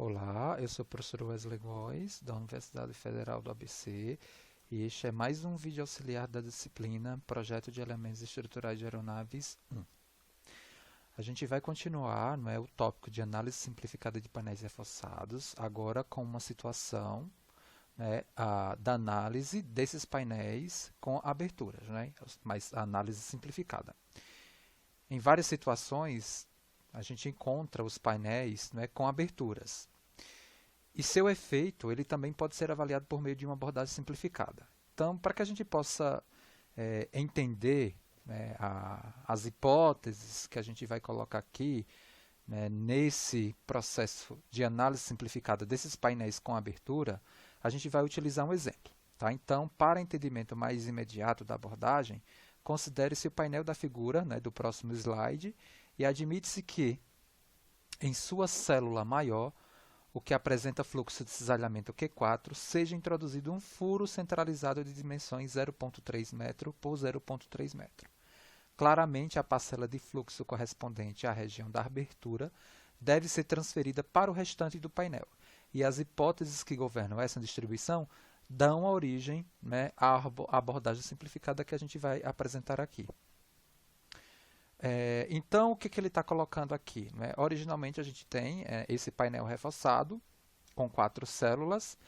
Olá, eu sou o professor Wesley Góes, da Universidade Federal do ABC, e este é mais um vídeo auxiliar da disciplina Projeto de Elementos Estruturais de Aeronaves 1. A gente vai continuar, o tópico de análise simplificada de painéis reforçados, agora com uma situação, da análise desses painéis com aberturas, mas a análise simplificada. Em várias situações, a gente encontra os painéis, com aberturas. E seu efeito ele também pode ser avaliado por meio de uma abordagem simplificada. Então, para que a gente possa entender as hipóteses que a gente vai colocar aqui, nesse processo de análise simplificada desses painéis com abertura, a gente vai utilizar um exemplo. Tá? Então, para entendimento mais imediato da abordagem, considere-se o painel da figura do próximo slide e admite-se que, em sua célula maior, o que apresenta fluxo de cisalhamento Q4, seja introduzido um furo centralizado de dimensões 0,3 m por 0,3 m. Claramente, a parcela de fluxo correspondente à região da abertura deve ser transferida para o restante do painel. E as hipóteses que governam essa distribuição dão origem à abordagem simplificada que a gente vai apresentar aqui. Então, o que ele está colocando aqui? Originalmente, a gente tem esse painel reforçado com 4 células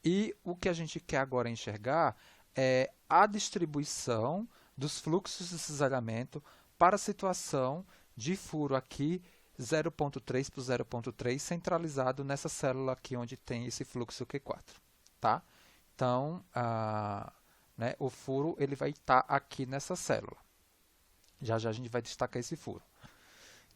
e o que a gente quer agora enxergar é a distribuição dos fluxos de cisalhamento para a situação de furo aqui 0,3 por 0,3 centralizado nessa célula aqui onde tem esse fluxo Q4. Tá? Então, o furo ele vai estar aqui nessa célula. Já já a gente vai destacar esse furo.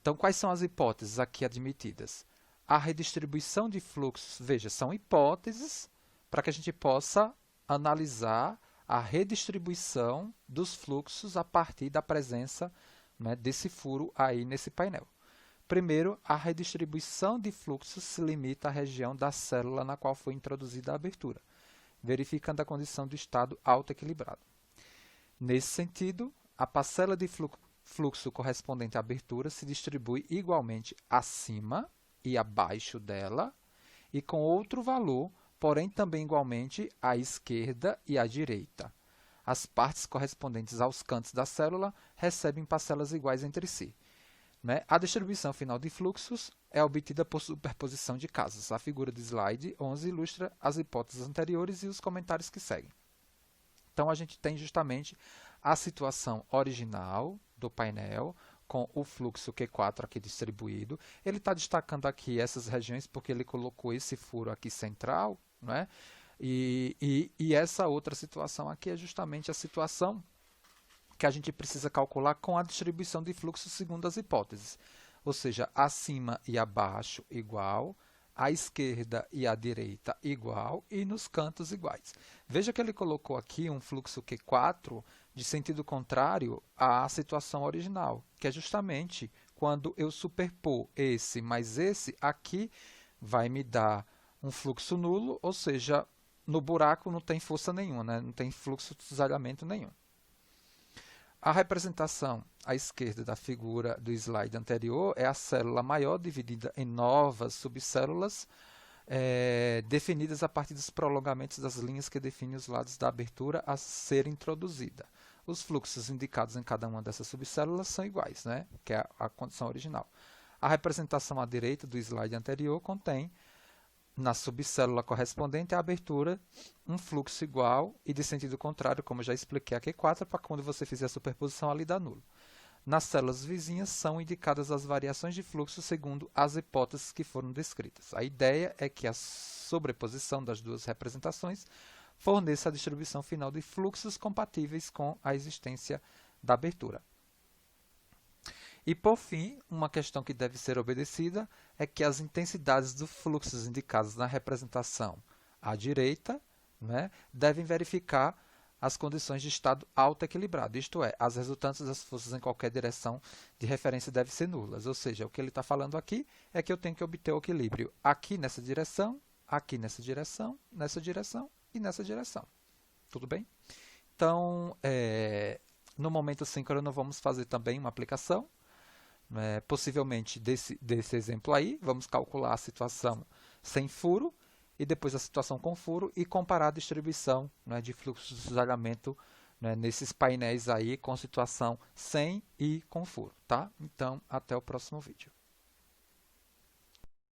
Então, quais são as hipóteses aqui admitidas? A redistribuição de fluxos, veja, são hipóteses para que a gente possa analisar a redistribuição dos fluxos a partir da presença desse furo aí nesse painel. Primeiro, a redistribuição de fluxos se limita à região da célula na qual foi introduzida a abertura, verificando a condição do estado autoequilibrado. Nesse sentido, a parcela de fluxo correspondente à abertura se distribui igualmente acima e abaixo dela e com outro valor, porém também igualmente à esquerda e à direita. As partes correspondentes aos cantos da célula recebem parcelas iguais entre si. A distribuição final de fluxos é obtida por superposição de casas. A figura do slide 11 ilustra as hipóteses anteriores e os comentários que seguem. Então, a gente tem justamente a situação original do painel, com o fluxo Q4 aqui distribuído. Ele está destacando aqui essas regiões porque ele colocou esse furo aqui central, e essa outra situação aqui é justamente a situação que a gente precisa calcular com a distribuição de fluxo segundo as hipóteses. Ou seja, acima e abaixo igual, à esquerda e à direita igual e nos cantos iguais. Veja que ele colocou aqui um fluxo Q4 de sentido contrário à situação original, que é justamente quando eu superpor esse mais esse, aqui vai me dar um fluxo nulo, ou seja, no buraco não tem força nenhuma, não tem fluxo de cisalhamento nenhum. A representação à esquerda da figura do slide anterior é a célula maior dividida em novas subcélulas definidas a partir dos prolongamentos das linhas que definem os lados da abertura a ser introduzida. Os fluxos indicados em cada uma dessas subcélulas são iguais, que é a condição original. A representação à direita do slide anterior contém, na subcélula correspondente à abertura, um fluxo igual e de sentido contrário, como já expliquei aqui, 4, para quando você fizer a superposição ali dá nulo. Nas células vizinhas são indicadas as variações de fluxo segundo as hipóteses que foram descritas. A ideia é que a sobreposição das duas representações forneça a distribuição final de fluxos compatíveis com a existência da abertura. E, por fim, uma questão que deve ser obedecida é que as intensidades dos fluxos indicados na representação à direita devem verificar as condições de estado autoequilibrado, isto é, as resultantes das forças em qualquer direção de referência devem ser nulas. Ou seja, o que ele está falando aqui é que eu tenho que obter o equilíbrio aqui nessa direção nessa direção e nessa direção. Tudo bem? Então, no momento síncrono, vamos fazer também uma aplicação. Possivelmente desse exemplo aí, vamos calcular a situação sem furo e depois a situação com furo e comparar a distribuição, né, de fluxo de cisalhamento, né, nesses painéis aí com situação sem e com furo, tá? Então, até o próximo vídeo.